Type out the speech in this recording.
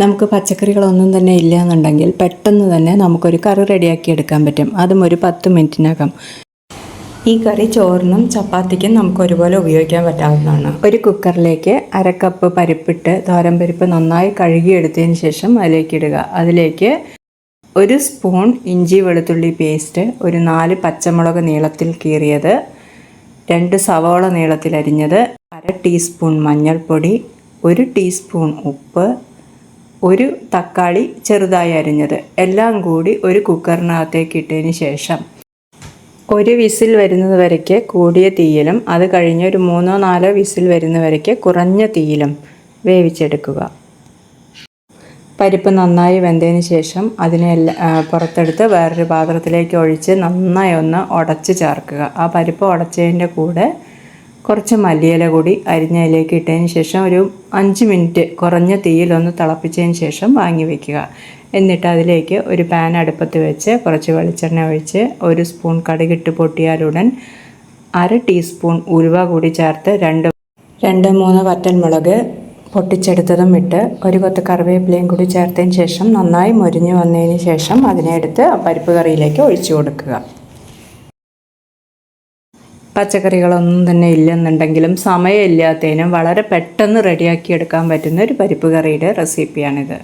നമുക്ക് പച്ചക്കറികളൊന്നും തന്നെ ഇല്ല എന്നുണ്ടെങ്കിൽ പെട്ടെന്ന് തന്നെ നമുക്കൊരു കറി റെഡിയാക്കി എടുക്കാൻ പറ്റും, അതും ഒരു 10 മിനിറ്റിനകം. ഈ കറി ചോറിനും ചപ്പാത്തിക്കും നമുക്ക് ഒരുപോലെ ഉപയോഗിക്കാൻ പറ്റാവുന്നതാണ്. ഒരു കുക്കറിലേക്ക് 1/2 കപ്പ് പരിപ്പിട്ട് തോരൻ പരിപ്പ് നന്നായി കഴുകിയെടുത്തതിന് ശേഷം അതിലേക്ക് ഇടുക. അതിലേക്ക് 1 സ്പൂൺ ഇഞ്ചി വെളുത്തുള്ളി പേസ്റ്റ്, ഒരു 4 പച്ചമുളക് നീളത്തിൽ കീറിയത്, 2 സവാള നീളത്തിൽ അരിഞ്ഞത്, 1/2 ടീസ്പൂൺ മഞ്ഞൾപ്പൊടി, 1 ടീസ്പൂൺ ഉപ്പ്, 1 തക്കാളി ചെറുതായി അരിഞ്ഞത് എല്ലാം കൂടി ഒരു കുക്കറിനകത്തേക്ക് ഇട്ടതിന് ശേഷം 1 വിസിൽ വരുന്നത് വരയ്ക്ക് കൂടിയ തീയിലും അത് കഴിഞ്ഞ് ഒരു 3-4 വിസിൽ വരുന്നത് വരയ്ക്ക് കുറഞ്ഞ തീയിലും വേവിച്ചെടുക്കുക. പരിപ്പ് നന്നായി വെന്തതിന് ശേഷം അതിനെ പുറത്തെടുത്ത് വേറൊരു പാത്രത്തിലേക്ക് ഒഴിച്ച് നന്നായി ഒന്ന് ഉടച്ച് ചേർക്കുക. ആ പരിപ്പ് ഉടച്ചതിൻ്റെ കൂടെ കുറച്ച് മല്ലിയില കൂടി അരിഞ്ഞതിലേക്ക് ഇട്ടതിന് ശേഷം ഒരു 5 മിനിറ്റ് കുറഞ്ഞ തീയിലൊന്ന് തിളപ്പിച്ചതിന് ശേഷം വാങ്ങി വയ്ക്കുക. എന്നിട്ട് അതിലേക്ക് ഒരു പാൻ അടുപ്പത്ത് വെച്ച് കുറച്ച് വെളിച്ചെണ്ണ ഒഴിച്ച് 1 സ്പൂൺ കടുകിട്ട് പൊട്ടിയാലുടൻ 1/2 ടീസ്പൂൺ ഉലുവ കൂടി ചേർത്ത് 2-3 വറ്റൽമുളക് പൊട്ടിച്ചെടുത്തതും ഇട്ട് 1 കൊത്ത് കറിവേപ്പിലയും കൂടി ചേർത്തതിന് ശേഷം നന്നായി മൊരിഞ്ഞ് വന്നതിന് ശേഷം അതിനെ എടുത്ത് പരിപ്പ് കറിയിലേക്ക് ഒഴിച്ചു കൊടുക്കുക. പച്ചക്കറികളൊന്നും തന്നെ ഇല്ലെന്നുണ്ടെങ്കിലും സമയമില്ലാത്തതിനും വളരെ പെട്ടെന്ന് റെഡിയാക്കി എടുക്കാൻ പറ്റുന്ന ഒരു പരിപ്പ് കറിയുടെ റെസിപ്പിയാണിത്.